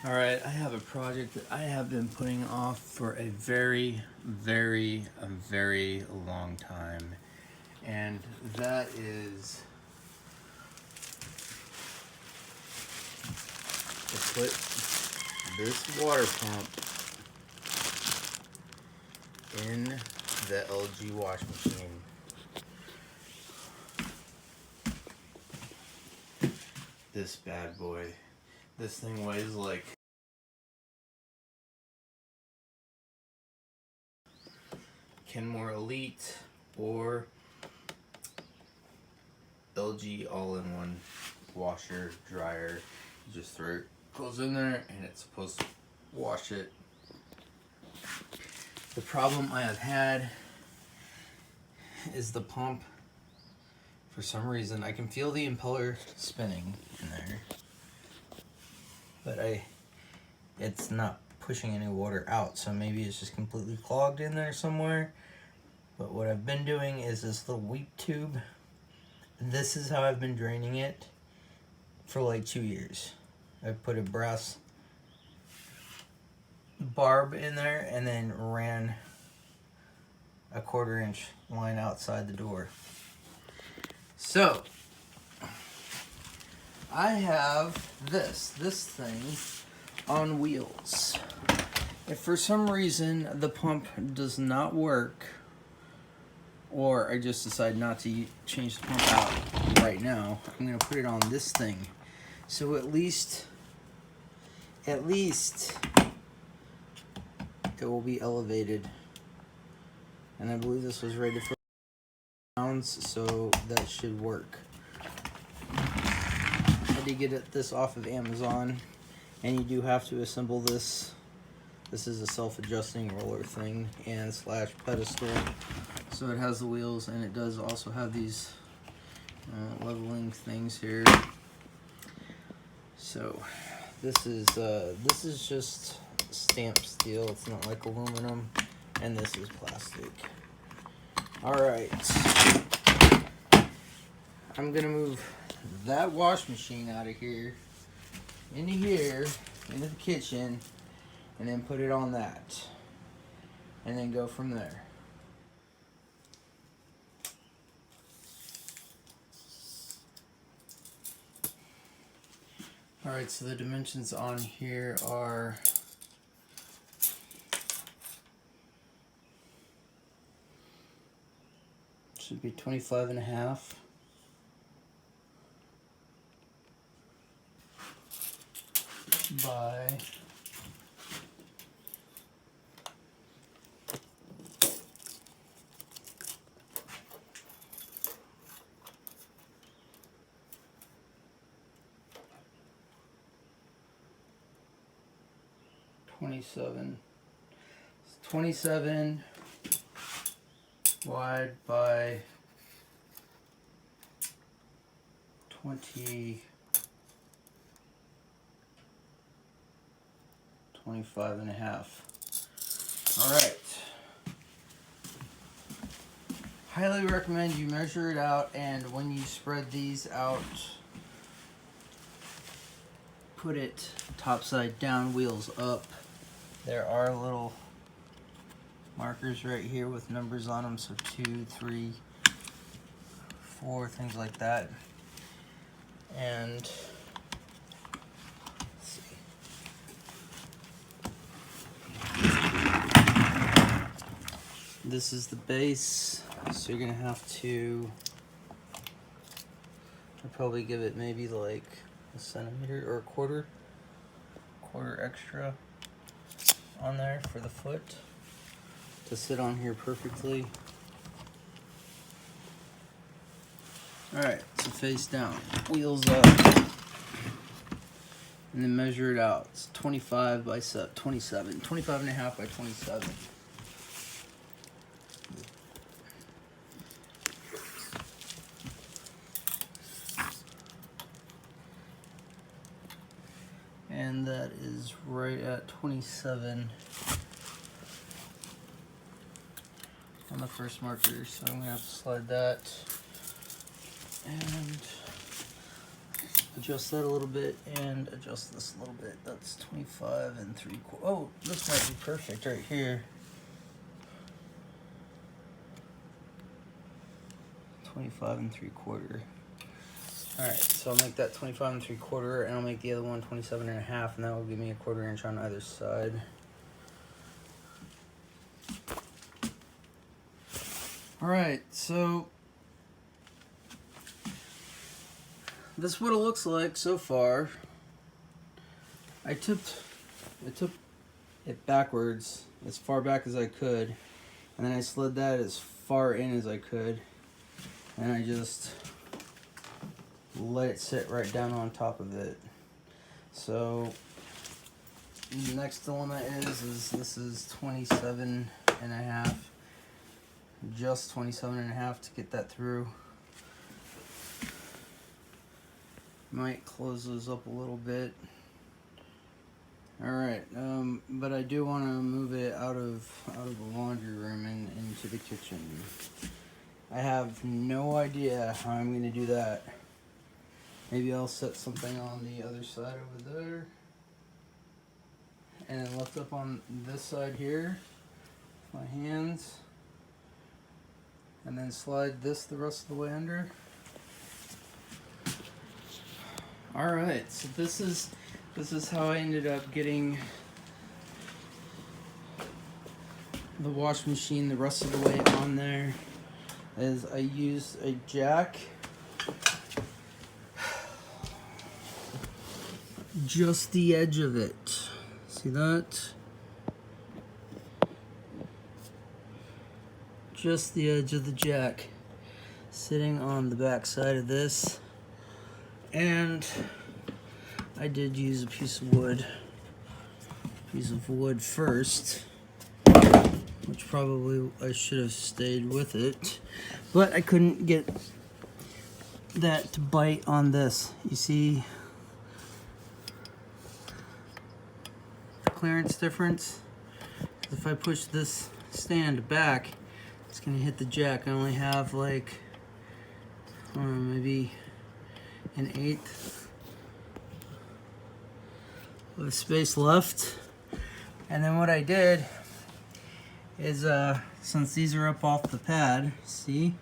Alright, I have a project that I have been putting off for a very long time. And that is to put this water pump in the LG wash machine. This bad boy. This thing weighs like Kenmore Elite or LG all-in-one washer, dryer. You just throw it, goes in there, and it's supposed to wash it. The problem I have had is the pump. For some reason, I can feel the impeller spinning in there, but it's not pushing any water out, so maybe it's just completely clogged in there somewhere. But what I've been doing is this little weep tube. This is how I've been draining it for like 2 years. I put a brass barb in there and then ran a 1/4 inch line outside the door. So I have this thing on wheels. If for some reason the pump does not work, or I just decide not to change the pump out right now, I'm gonna put it on this thing. So at least it will be elevated. And I believe this was rated for pounds, so that should work. I did get this off of Amazon, and you do have to assemble this. This is a self-adjusting roller thing and slash pedestal. So it has the wheels, and it does also have these leveling things here. So this is just stamped steel. It's not like aluminum, and this is plastic. All right, I'm gonna move that wash machine out of here, into the kitchen, and then put it on that, and then go from there. All right, so the dimensions on here are should be 25.5 by 27. It's 27 wide by 25.5. All right. Highly recommend you measure it out, and when you spread these out, put it topside down, wheels up. There are little markers right here with numbers on them, so 2, 3, 4, things like that. And let's see. This is the base, so you're gonna have to I'll probably give it maybe like a centimeter or a quarter extra on there for the foot to sit on here perfectly. Alright, so face down, wheels up, and then measure it out. It's 25 by 27, 25.5 by 27. And that is right at 27 on the first marker, so I'm gonna have to slide that and adjust that a little bit and adjust this a little bit. That's 25 3/4. Oh, this might be perfect right here. 25 3/4. All right, so I'll make that 25 3/4, and I'll make the other one 27 1/2, and that will give me a 1/4 inch on either side. All right, so this is what it looks like so far. I took it backwards as far back as I could, and then I slid that as far in as I could, and I just let it sit right down on top of it. So the next dilemma is this is 27 1/2, just 27 1/2 to get that through. Might close those up a little bit. All right, but I do want to move it out of the laundry room and into the kitchen. I have no idea how I'm going to do that. Maybe I'll set something on the other side over there, and then lift up on this side here, my hands, and then slide this the rest of the way under. All right, so this is how I ended up getting the wash machine the rest of the way on there. Is I used a jack, just the edge of it. See that? Just the edge of the jack sitting on the back side of this. And I did use a piece of wood first, which probably I should have stayed with it, but I couldn't get that to bite on this. You see the clearance difference? If I push this stand back, it's gonna hit the jack. I only have like, maybe 1/8 of space left. And then what I did is, since these are up off the pad, see?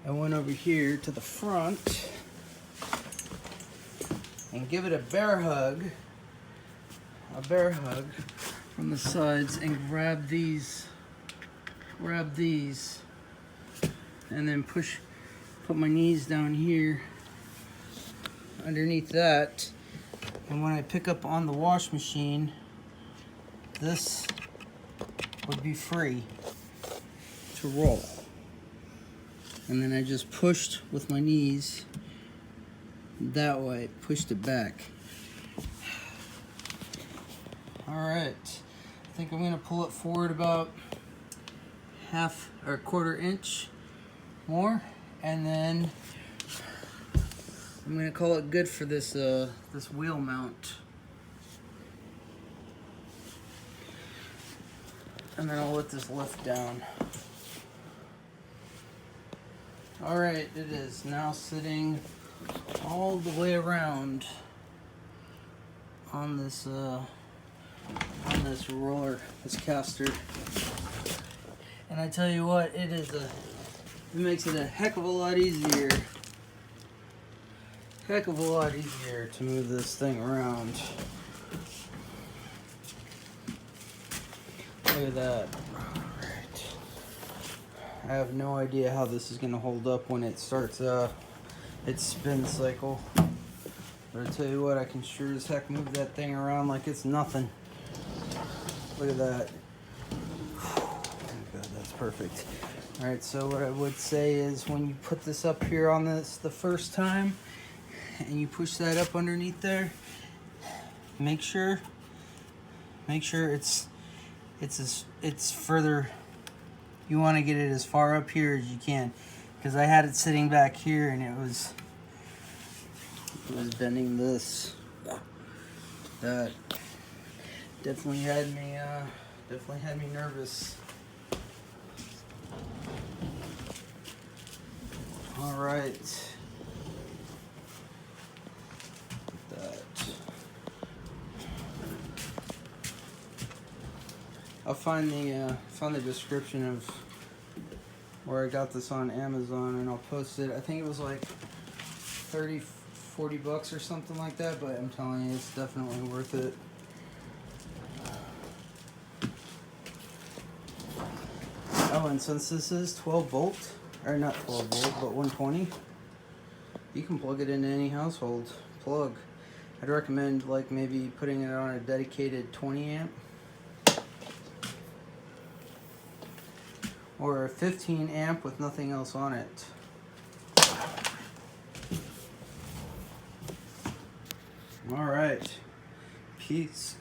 I went over here to the front and give it a bear hug from the sides, and grab these, and then put my knees down here underneath that. And when I pick up on the wash machine, this would be free to roll. And then I just pushed with my knees that way, pushed it back. All right, I think I'm gonna pull it forward about 1/2 or 1/4 inch more, and then I'm gonna call it good for this this wheel mount. And then I'll let this lift down. All right, it is now sitting all the way around on this roller, this caster. And I tell you what, it makes it a heck of a lot easier. To move this thing around. Look at that. Alright. I have no idea how this is going to hold up when it starts its spin cycle. But I tell you what, I can sure as heck move that thing around like it's nothing. Look at that. Oh God, that's perfect. Alright, so what I would say is, when you put this up here on this the first time, and you push that up underneath there, make sure it's further. You want to get it as far up here as you can, because I had it sitting back here and it was bending this. That definitely had me nervous. All right. That. I'll find the description of where I got this on Amazon, and I'll post it. I think it was like 30, 40 bucks or something like that, but I'm telling you, it's definitely worth it. Oh, and since this is 12 volt, or not 12 volt, but 120, you can plug it into any household plug. I'd recommend like maybe putting it on a dedicated 20 amp or a 15 amp with nothing else on it. All right, peace.